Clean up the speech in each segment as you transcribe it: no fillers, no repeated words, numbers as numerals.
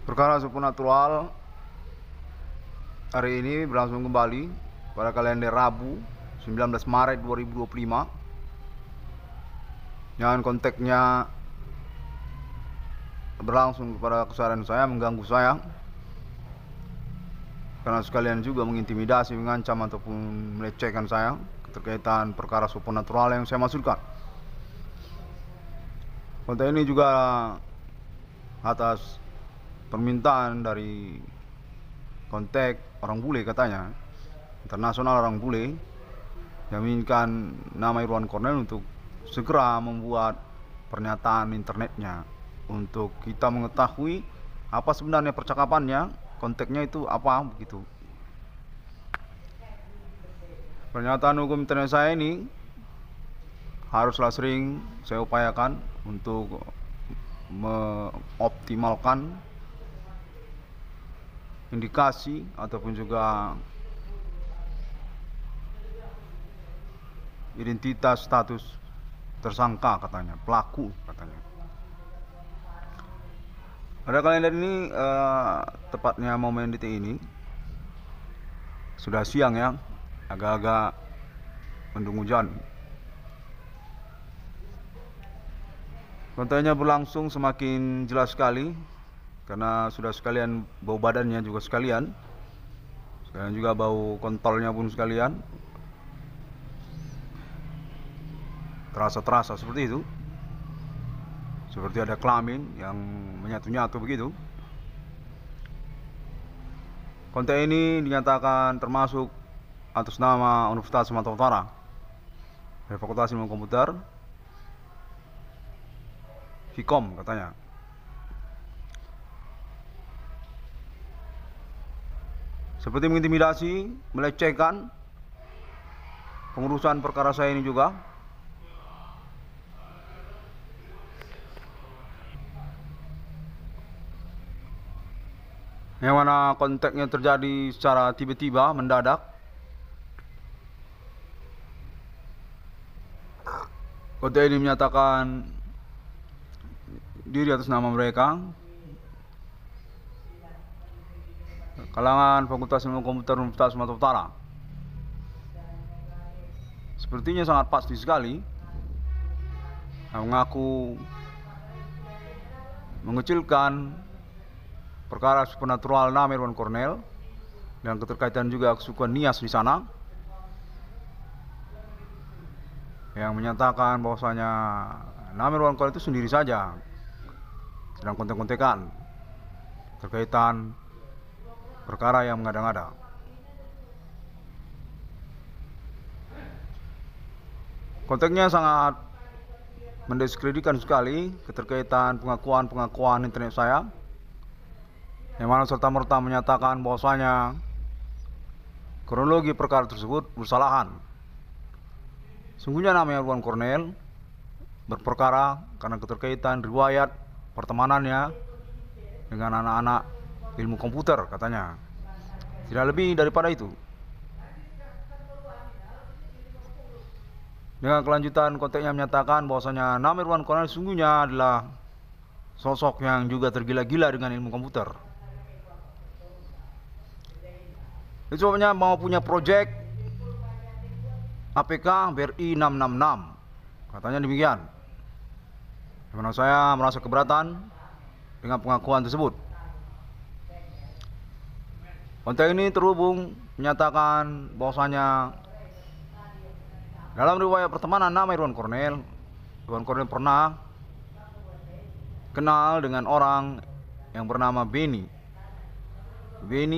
Perkara supernatural hari ini berlangsung kembali pada kalender Rabu 19 Maret 2025 yang konteksnya berlangsung kepada kesadaran saya, mengganggu saya karena sekalian juga mengintimidasi, mengancam ataupun melecehkan saya keterkaitan perkara supernatural yang saya maksudkan. Konten ini juga atas permintaan dari kontak orang bule, katanya internasional orang bule yang menginginkan nama Irwan Cornel untuk segera membuat pernyataan internetnya untuk kita mengetahui apa sebenarnya percakapannya, konteksnya itu apa begitu. Pernyataan hukum internet saya ini haruslah sering saya upayakan untuk mengoptimalkan indikasi ataupun juga identitas status tersangka, katanya pelaku, katanya. Pada kalender ini tepatnya momen detik ini sudah siang ya, agak-agak mendung hujan. Kontennya berlangsung semakin jelas sekali karena sudah sekalian bau badannya juga sekalian juga bau kontolnya pun sekalian terasa seperti itu, seperti ada kelamin yang menyatu-nyatu begitu. Konten ini dinyatakan termasuk atas nama Universitas Sumatera Utara dari Fakultas Ilmu Komputer, Vkom katanya. Seperti mengintimidasi, melecehkan pengurusan perkara saya ini juga. Yang mana konteksnya terjadi secara tiba-tiba, mendadak. Konten ini menyatakan diri atas nama mereka, kalangan Fakultas Ilmu Komputer Universitas Sumatera Utara. Sepertinya sangat pasti sekali mengaku mengecilkan perkara supernatural nama Irwan Cornel dan keterkaitan juga kesukuan Nias di sana, yang menyatakan bahwasanya nama Irwan Cornel itu sendiri saja sedang kontek-kontekan terkaitan perkara yang mengada-ngada. Konteksnya sangat mendiskreditkan sekali keterkaitan pengakuan internet saya, yang mana serta-merta menyatakan bahwasanya kronologi perkara tersebut bersalahan. Sungguhnya namanya Irwan Cornel berperkara karena keterkaitan riwayat pertemanannya dengan anak-anak ilmu komputer, katanya. Tidak lebih daripada itu. Dengan kelanjutan konteksnya menyatakan bahwasanya nama Irwan Cornel sungguhnya adalah sosok yang juga tergila-gila dengan ilmu komputer. Itu sebabnya mau punya proyek APK BRI 666, katanya demikian. Dimana saya merasa keberatan dengan pengakuan tersebut. Konten ini terhubung menyatakan bahwasanya dalam riwayat pertemanan nama Irwan Cornel pernah kenal dengan orang yang bernama Beni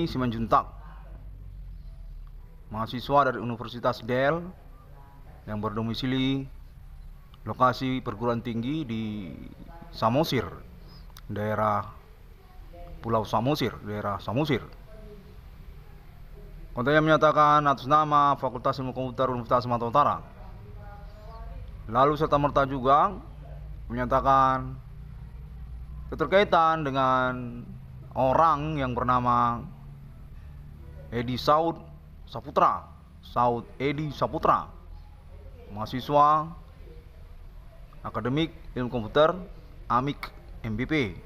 Simanjuntak, mahasiswa dari Universitas Del yang berdomisili lokasi perguruan tinggi di Samosir, daerah Pulau Samosir, daerah Samosir. Kontennya menyatakan atas nama Fakultas Ilmu Komputer Universitas Sumatera Utara. Lalu serta-merta juga menyatakan keterkaitan dengan orang yang bernama Saud Edi Saputra, mahasiswa akademik ilmu komputer AMIK MBP.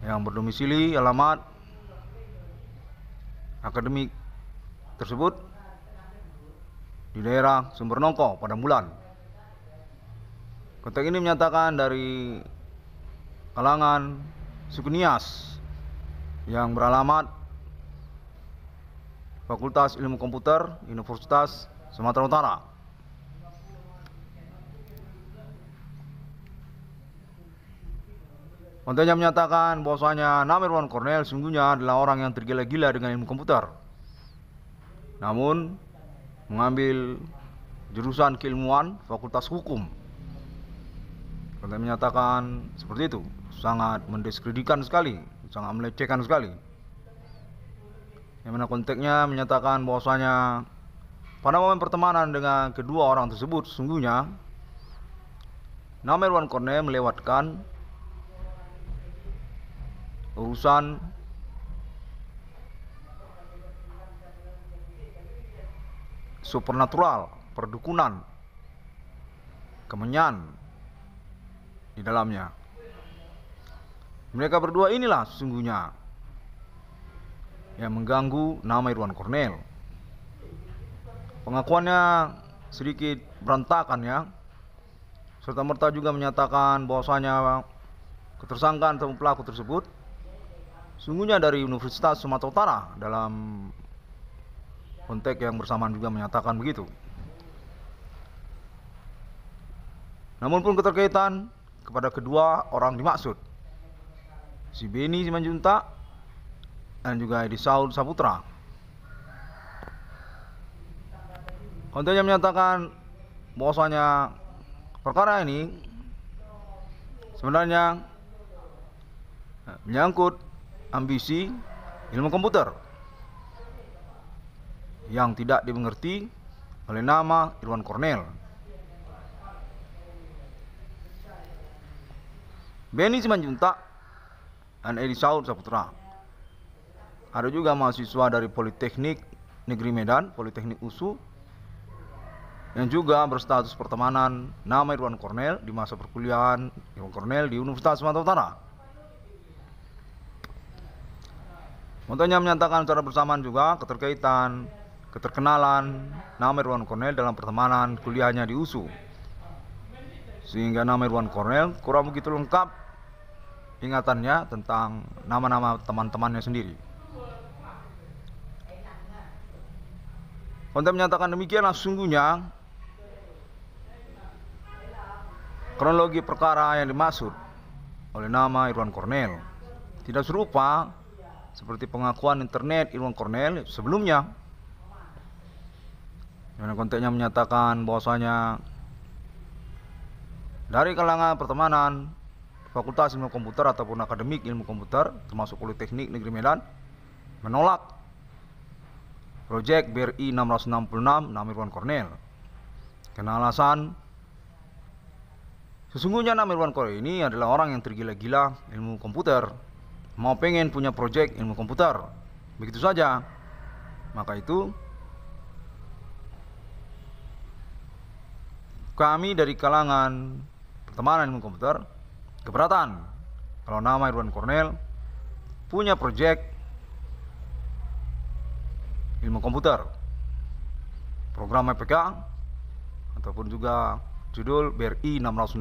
yang berdomisili alamat akademik tersebut di daerah Sumber Nongko, Padang. Kontak ini menyatakan dari kalangan suku Nias yang beralamat Fakultas Ilmu Komputer Universitas Sumatera Utara. Kontennya menyatakan bahwasanya nama Irwan Cornel sungguhnya adalah orang yang tergila-gila dengan ilmu komputer, namun mengambil jurusan keilmuan Fakultas Hukum. Konten menyatakan seperti itu, sangat mendiskreditkan sekali, sangat melecehkan sekali. Yang mana konteksnya menyatakan bahwasanya pada momen pertemanan dengan kedua orang tersebut, sesungguhnya nama Irwan Cornel melewatkan urusan supernatural, perdukunan, kemenyan di dalamnya. Mereka berdua inilah sesungguhnya yang mengganggu nama Irwan Cornel. Pengakuannya sedikit berantakan ya, serta merta juga menyatakan bahwasanya ketersangkaan atau pelaku tersebut sungguhnya dari Universitas Sumatera Utara. Dalam konteks yang bersamaan juga menyatakan begitu. Namun pun keterkaitan kepada kedua orang dimaksud, si Beni Simanjuntak dan juga Edi Saud Saputra. Kontennya menyatakan bahwasanya perkara ini sebenarnya menyangkut ambisi ilmu komputer yang tidak dimengerti oleh nama Irwan Cornel. Beni Simanjuntak dan Edi Saud Saputra. Ada juga mahasiswa dari Politeknik Negeri Medan, Politeknik USU, yang juga berstatus pertemanan nama Irwan Cornel di masa perkuliahan Irwan Cornel di Universitas Sumatera Utara. Contohnya menyatakan secara bersamaan juga keterkenalan nama Irwan Cornel dalam pertemanan kuliahnya di USU, sehingga nama Irwan Cornel kurang begitu lengkap ingatannya tentang nama-nama teman-temannya sendiri. Konten menyatakan demikianlah sesungguhnya kronologi perkara yang dimaksud oleh nama Irwan Cornel. Tidak serupa seperti pengakuan internet Irwan Cornel sebelumnya, yang konteksnya menyatakan bahwasanya dari kalangan pertemanan Fakultas Ilmu Komputer ataupun Akademik Ilmu Komputer termasuk Politeknik Negeri Medan menolak proyek BRI 666 nama Irwan Cornel karena alasan sesungguhnya nama Irwan Cornel ini adalah orang yang tergila-gila ilmu komputer, mau pengen punya proyek ilmu komputer begitu saja. Maka itu kami dari kalangan pertemanan ilmu komputer keberatan kalau nama Irwan Cornel punya proyek ilmu komputer, program APK ataupun juga judul BRI 666.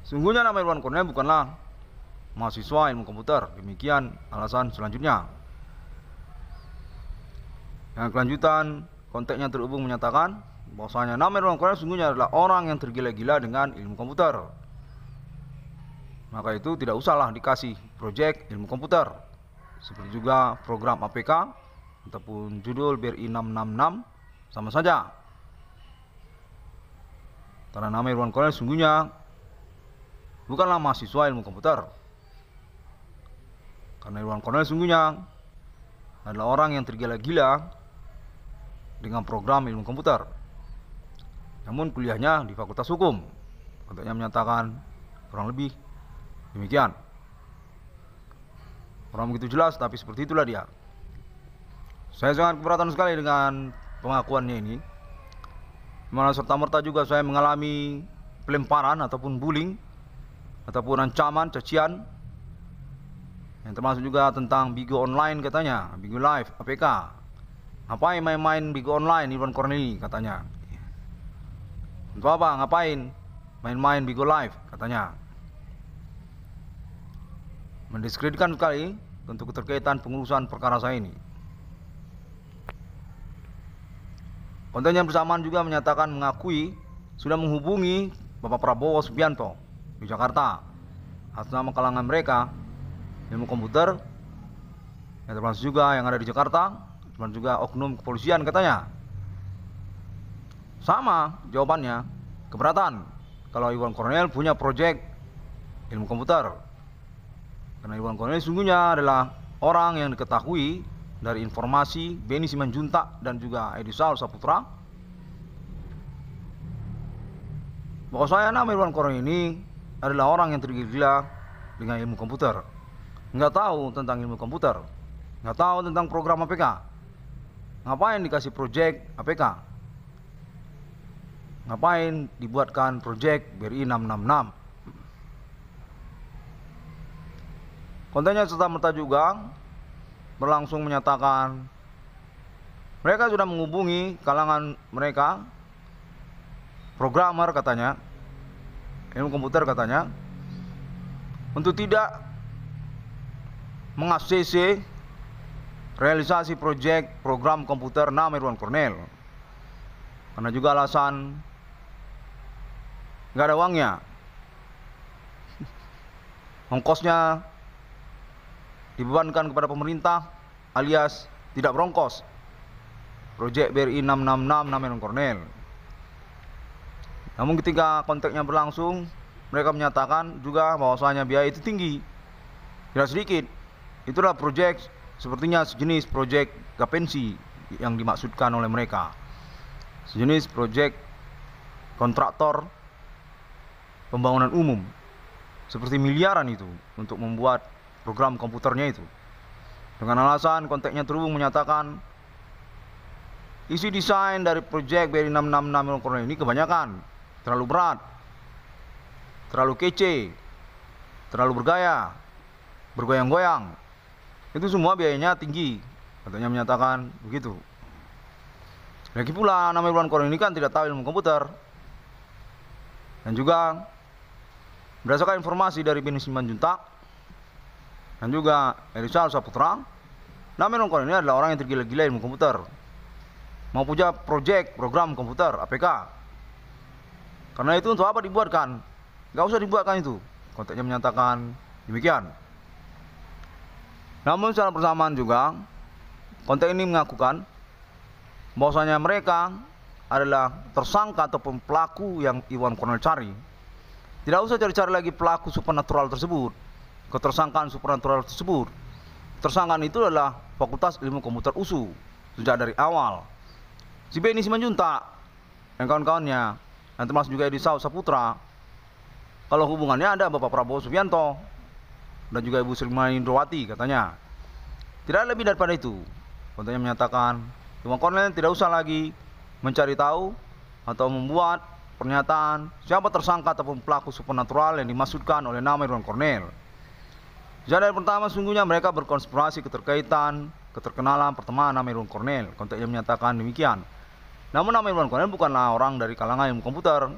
Sungguhnya nama Irwan Cornel bukanlah mahasiswa ilmu komputer. Demikian alasan selanjutnya. Yang kelanjutan konteksnya terhubung menyatakan bahwasanya nama Irwan Cornel sungguhnya adalah orang yang tergila-gila dengan ilmu komputer. Maka itu tidak usahlah dikasih proyek ilmu komputer, seperti juga program APK ataupun judul BRI 666 sama saja. Karena nama Irwan Cornel sungguhnya bukanlah mahasiswa ilmu komputer. Karena Irwan Cornel sungguhnya adalah orang yang tergila-gila dengan program ilmu komputer, namun kuliahnya di Fakultas Hukum. Konteksnya menyatakan kurang lebih demikian. Kurang begitu jelas, tapi seperti itulah dia. Saya sangat keberatan sekali dengan pengakuannya ini. Mana serta-merta juga saya mengalami pelemparan ataupun bullying ataupun ancaman, cacian, yang termasuk juga tentang Bigo Online katanya, Bigo Live, APK. Ngapain main-main Bigo Online Iwan Corneli katanya. Untuk apa? Ngapain main-main Bigo Live katanya. Mendiskreditkan sekali untuk keterkaitan pengurusan perkara saya ini. Konten yang bersamaan juga menyatakan mengakui sudah menghubungi Bapak Prabowo Subianto di Jakarta atas nama kalangan mereka ilmu komputer, yang termasuk juga yang ada di Jakarta, termasuk juga oknum kepolisian katanya. Sama jawabannya, keberatan kalau Iwan Cornel punya proyek ilmu komputer. Karena Iwan Cornel sungguhnya adalah orang yang diketahui dari informasi Beni Simanjuntak dan juga Edi Saul Saputra bahwa saya nama Iwan Cornel ini adalah orang yang tergila-gila dengan ilmu komputer. Nggak tahu tentang ilmu komputer, nggak tahu tentang program APK. Ngapain dikasih proyek APK? Ngapain dibuatkan proyek BRI 666? Kontennya serta-merta juga berlangsung menyatakan mereka sudah menghubungi kalangan mereka, programmer katanya, ilmu komputer katanya, untuk tidak meng-ACC realisasi proyek program komputer nama Iwan Cornel. Karena juga alasan nggak ada uangnya, ongkosnya dibebankan kepada pemerintah alias tidak berongkos proyek BRI 666 nama Iwan Cornel. Namun ketika konteksnya berlangsung, mereka menyatakan juga bahwasanya biaya itu tinggi, tidak sedikit. Itulah proyek sepertinya sejenis proyek gapensi yang dimaksudkan oleh mereka, sejenis proyek kontraktor pembangunan umum, seperti miliaran itu untuk membuat program komputernya itu. Dengan alasan konteksnya terhubung menyatakan isi desain dari proyek BRI 666 Iwan Cornel ini kebanyakan terlalu berat, terlalu kece, terlalu bergaya, bergoyang-goyang. Itu semua biayanya tinggi, katanya menyatakan begitu. Lagi pula nama Iwan Cornel ini kan tidak tahu ilmu komputer. Dan juga berdasarkan informasi dari Beni Simanjuntak dan juga Edi Saul Saputra, nama Iwan Cornel ini adalah orang yang tergila-gila ilmu komputer, mau punya proyek program komputer APK. Karena itu untuk apa dibuatkan? Gak usah dibuatkan itu. Konteksnya menyatakan demikian. Namun secara bersamaan juga konteks ini mengakukan bahwasanya mereka adalah tersangka ataupun pelaku yang Iwan Cornel cari. Tidak usah cari-cari lagi pelaku supernatural tersebut, ketersangkaan supernatural tersebut. Tersangkaan itu adalah Fakultas Ilmu Komputer USU sejak dari awal. Si Beni Simanjuntak dan kawan-kawannya, dan termasuk juga Edi Saul Saputra, kalau hubungannya ada Bapak Prabowo Subianto dan juga Ibu Sri Mulyani Indrawati katanya. Tidak lebih daripada itu. Kontennya menyatakan Iwan Cornel tidak usah lagi mencari tahu atau membuat pernyataan siapa tersangka ataupun pelaku supernatural yang dimaksudkan oleh nama Iwan Cornel. Sejak dari pertama sungguhnya mereka berkonspirasi keterkaitan, keterkenalan, pertemanan nama Iwan Cornel. Kontennya menyatakan demikian. Namun nama Iwan Cornel bukanlah orang dari kalangan ilmu komputer.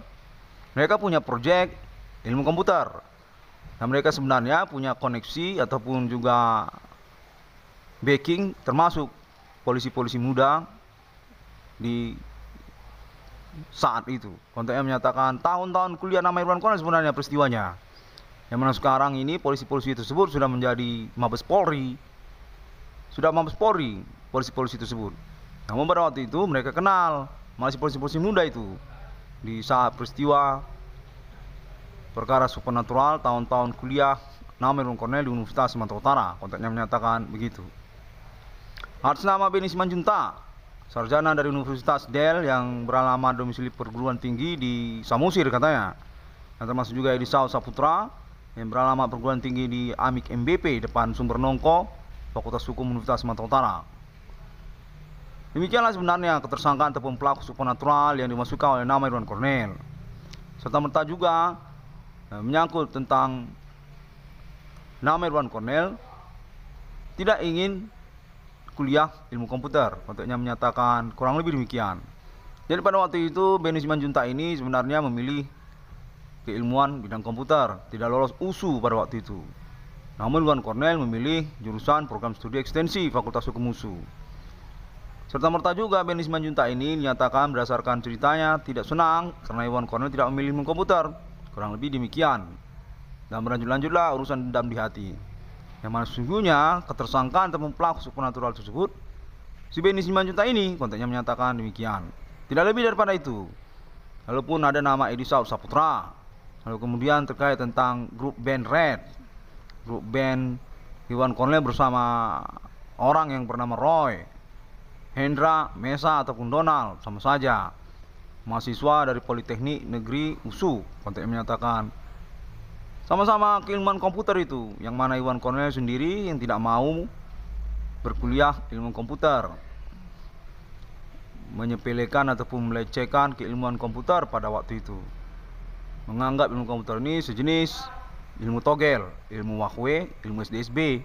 Mereka punya proyek ilmu komputer. Dan mereka sebenarnya punya koneksi ataupun juga backing, termasuk polisi-polisi muda di saat itu. Kontennya menyatakan tahun-tahun kuliah nama Iwan Cornel sebenarnya peristiwanya. Yang mana sekarang ini polisi-polisi tersebut sudah menjadi Mabes Polri. Sudah Mabes Polri, polisi-polisi tersebut. Namun pada waktu itu mereka kenal masih polisi-polisi muda itu. Di saat peristiwa perkara supernatural tahun-tahun kuliah nama Iwan Cornel di Universitas Sumatera Utara. Kontennya menyatakan begitu. Atas nama Beni Simanjuntak, sarjana dari Universitas Del yang beralamat domisili perguruan tinggi di Samosir katanya. Dan termasuk juga Edi Saul Saputra yang beralamat perguruan tinggi di Amik MBP depan Sumber Nongko, Fakultas Hukum Universitas Sumatera Utara. Demikianlah sebenarnya ketersangkaan ataupun pelaku supernatural yang dimasukkan oleh nama Irwan Cornel. Serta merta juga menyangkut tentang nama Irwan Cornel tidak ingin kuliah ilmu komputer. Konteknya menyatakan kurang lebih demikian. Jadi pada waktu itu Benny Simanjuntak ini sebenarnya memilih keilmuan bidang komputer, tidak lolos USU pada waktu itu. Namun Irwan Cornel memilih jurusan program studi ekstensi Fakultas Hukum USU. Serta merta juga Benny Simanjuntak ini dinyatakan berdasarkan ceritanya tidak senang karena Irwan Cornel tidak memilih ilmu komputer. Kurang lebih demikian. Dan berlanjut-lanjutlah urusan dendam di hati. Yang mana sesungguhnya ketersangkaan ataupun pelaku supernatural tersebut si Benny Simanjuntak ini kontennya menyatakan demikian. Tidak lebih daripada itu. Walaupun ada nama Edi Saud Saputra. Lalu kemudian terkait tentang grup band Red, grup band Irwan Cornel bersama orang yang bernama Roy, Hendra, Mesa ataupun Donald, sama saja mahasiswa dari Politeknik Negeri USU. Kontennya menyatakan sama-sama keilmuan komputer itu, yang mana Irwan Cornel sendiri yang tidak mau berkuliah ilmu komputer, menyepelekan ataupun melecehkan keilmuan komputer pada waktu itu, menganggap ilmu komputer ini sejenis ilmu togel, ilmu wahwe, ilmu SDSB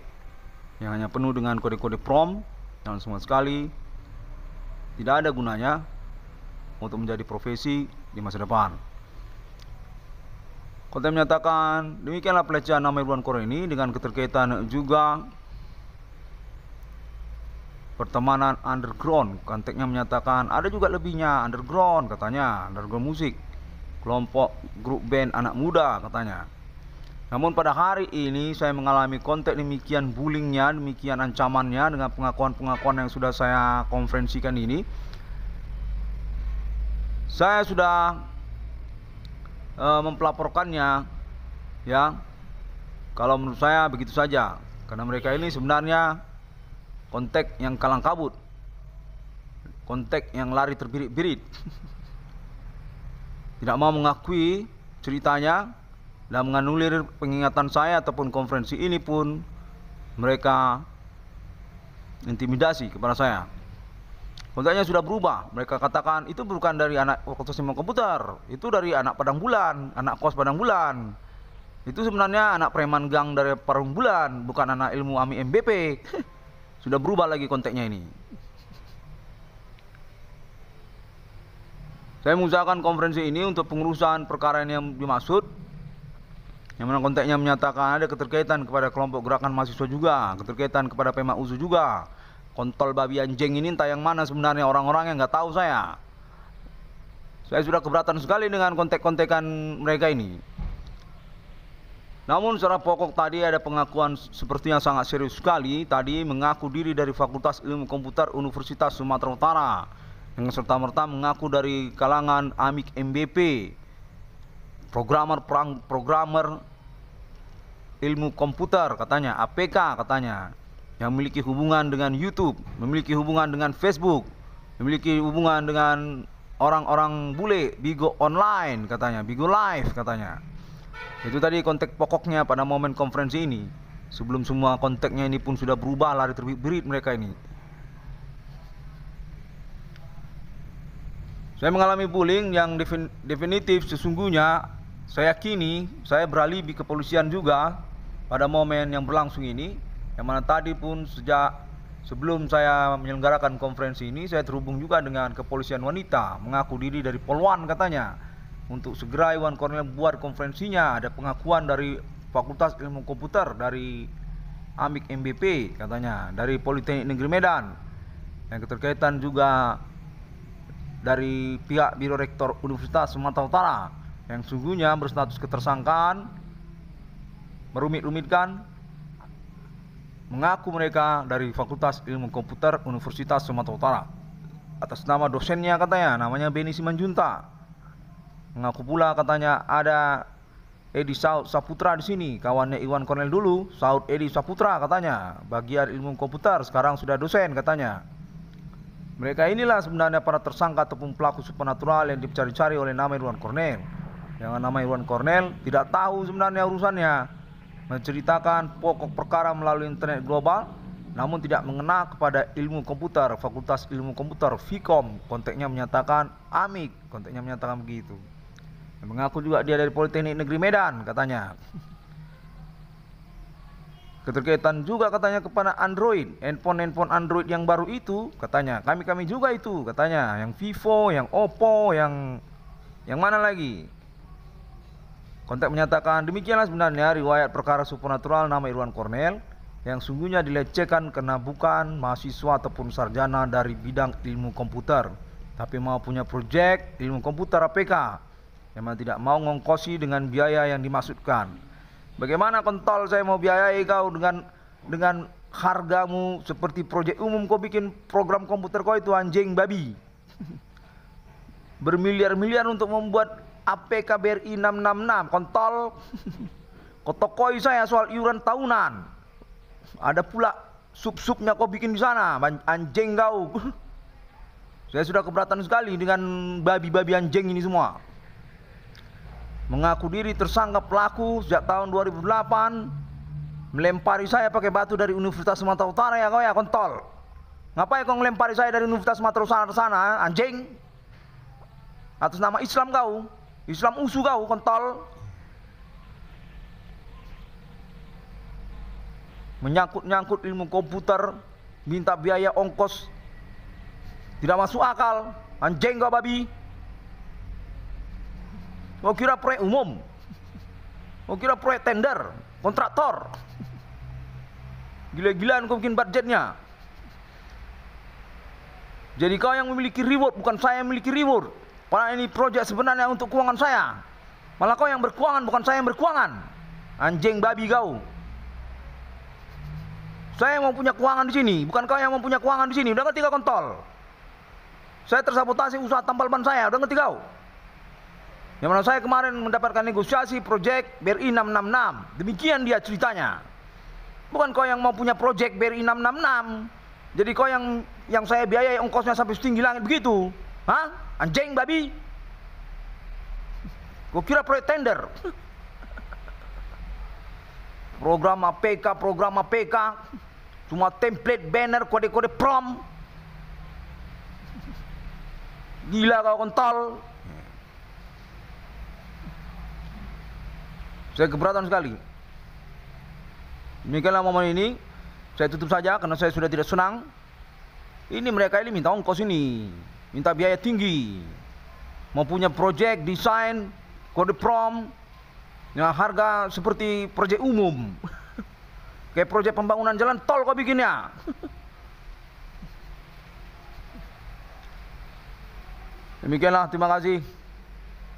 yang hanya penuh dengan kode-kode prompt yang sama sekali tidak ada gunanya untuk menjadi profesi di masa depan. Konten menyatakan demikianlah pelecehan nama Irwan Cornel ini dengan keterkaitan juga pertemanan underground. Konteksnya menyatakan ada juga lebihnya underground, katanya underground musik, kelompok grup band anak muda katanya. Namun pada hari ini saya mengalami konteks demikian bullyingnya, demikian ancamannya dengan pengakuan-pengakuan yang sudah saya konferensikan ini. Saya sudah mempelaporkannya, ya. Kalau menurut saya begitu saja, karena mereka ini sebenarnya konteks yang kalang kabut, konteks yang lari terbirit-birit, tidak mau mengakui ceritanya dan menganulir pengingatan saya ataupun konferensi ini pun mereka intimidasi kepada saya. Kontennya sudah berubah. Mereka katakan itu bukan dari anak Fakultas Ilmu Komputer, itu dari anak Padang Bulan, anak kos Padang Bulan. Itu sebenarnya anak preman gang dari Padang Bulan, bukan anak ilmu AMI MBP. Sudah berubah lagi konteksnya ini. Saya mengusahakan konferensi ini untuk pengurusan perkara ini yang dimaksud, yang mana konteksnya menyatakan ada keterkaitan kepada kelompok gerakan mahasiswa juga, keterkaitan kepada Pema USU juga. Kontol babi anjing ini entah yang mana sebenarnya orang-orang yang nggak tahu saya. Saya sudah keberatan sekali dengan kontek-kontekan mereka ini. Namun secara pokok tadi ada pengakuan sepertinya sangat serius sekali. Tadi mengaku diri dari Fakultas Ilmu Komputer Universitas Sumatera Utara, yang serta-merta mengaku dari kalangan AMIK MBP, programmer ilmu komputer katanya, APK katanya, yang memiliki hubungan dengan YouTube, memiliki hubungan dengan Facebook, memiliki hubungan dengan orang-orang bule, Bigo Online katanya, Bigo Live katanya. Itu tadi konteks pokoknya pada momen konferensi ini. Sebelum semua konteksnya ini pun sudah berubah, lari terbirit mereka ini. Saya mengalami bullying yang definitif. Sesungguhnya saya yakini saya beralibi kepolisian juga pada momen yang berlangsung ini. Yang mana tadi pun sejak sebelum saya menyelenggarakan konferensi ini, saya terhubung juga dengan kepolisian wanita, mengaku diri dari Polwan katanya, untuk segera Irwan Cornel buat konferensinya. Ada pengakuan dari Fakultas Ilmu Komputer, dari AMIK MBP katanya, dari Politeknik Negeri Medan, yang keterkaitan juga dari pihak Biro Rektor Universitas Sumatera Utara, yang sungguhnya berstatus ketersangkaan, merumit-rumitkan, mengaku mereka dari Fakultas Ilmu Komputer Universitas Sumatera Utara. Atas nama dosennya katanya, namanya Benny Simanjuntak. Mengaku pula katanya ada Edi Saud Saputra di sini, kawannya Irwan Cornel dulu, Saud Edi Saputra katanya, bagian ilmu komputer, sekarang sudah dosen katanya. Mereka inilah sebenarnya para tersangka ataupun pelaku supernatural yang dicari-cari oleh nama Irwan Cornel. Yang nama Irwan Cornel tidak tahu sebenarnya urusannya, menceritakan pokok perkara melalui internet global, namun tidak mengena kepada ilmu komputer, Fakultas Ilmu Komputer, Vkom. Kontaknya menyatakan Amik, kontaknya menyatakan begitu. Mengaku juga dia dari Politeknik Negeri Medan katanya. Keterkaitan juga katanya kepada Android, handphone Android yang baru itu katanya. Kami juga itu katanya, yang Vivo, yang Oppo, yang mana lagi. Kontak menyatakan demikianlah sebenarnya riwayat perkara supernatural nama Irwan Cornel yang sungguhnya dilecehkan karena bukan mahasiswa ataupun sarjana dari bidang ilmu komputer, tapi mau punya proyek ilmu komputer APK, memang tidak mau ngongkosi dengan biaya yang dimaksudkan. Bagaimana kontol saya mau biayai kau dengan hargamu seperti proyek umum, kau bikin program komputer kau itu anjing babi. Bermiliar-miliar untuk membuat APK BRI 666 kontol. Kau tokoi saya soal iuran tahunan. Ada pula sub-subnya kau bikin di sana, anjing kau. Saya sudah keberatan sekali dengan babi-babi anjing ini semua. Mengaku diri tersangka pelaku sejak tahun 2008, melempari saya pakai batu dari Universitas Sumatera Utara ya kau ya kontol. Ngapain kau melempari saya dari Universitas Sumatera Utara sana, anjing? Atas nama Islam kau, Islam usu kau kontol. Menyangkut-nyangkut ilmu komputer, minta biaya ongkos, tidak masuk akal, anjing kau babi. Kau kira proyek umum, kau kira proyek tender, kontraktor. Gila-gilaan kau bikin budgetnya. Jadi kau yang memiliki reward, bukan saya yang memiliki reward. Padahal ini proyek sebenarnya untuk keuangan saya. Malah kau yang berkeuangan, bukan saya yang berkeuangan. Anjing babi kau. Saya mau punya keuangan di sini, bukan kau yang mau punya keuangan di sini. Udah ngerti kau kontol? Saya tersabotasi usaha tambal ban saya, udah ngerti kau? Yang mana saya kemarin mendapatkan negosiasi proyek BRI 666. Demikian dia ceritanya. Bukan kau yang mau punya proyek BRI 666. Jadi kau yang saya biayai ongkosnya sampai setinggi langit begitu. Hah? Anjing babi. Kau kira proyek tender? Program APK. Cuma template, banner, kode-kode prom. Gila kau kontol. Saya keberatan sekali. Demikianlah momen ini. Saya tutup saja karena saya sudah tidak senang. Ini mereka ini minta ongkos ini, minta biaya tinggi. Mau punya proyek, desain, kode prom, yang harga seperti proyek umum. Kayak proyek pembangunan jalan tol kau bikinnya. Demikianlah, terima kasih.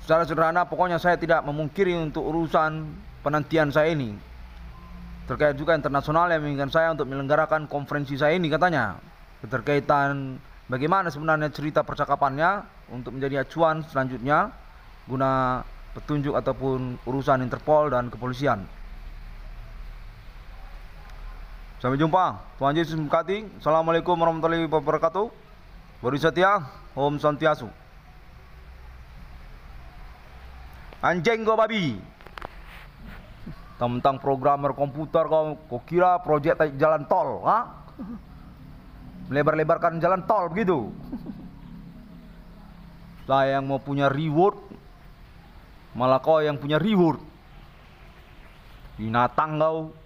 Secara sederhana, pokoknya saya tidak memungkiri untuk urusan penantian saya ini. Terkait juga internasional yang menginginkan saya untuk menyelenggarakan konferensi saya ini katanya. Keterkaitan bagaimana sebenarnya cerita percakapannya untuk menjadi acuan selanjutnya guna petunjuk ataupun urusan Interpol dan kepolisian. Sampai jumpa. Tuhan Yesus memberkati. Assalamualaikum warahmatullahi wabarakatuh. Bodhi Satya, Om Santiasu. Anjing kau babi. Tentang programmer komputer kau kira proyek jalan tol, ha? Melebar-lebarkan jalan tol begitu. Saya yang mau punya reward, malah kau yang punya reward. Binatang kau.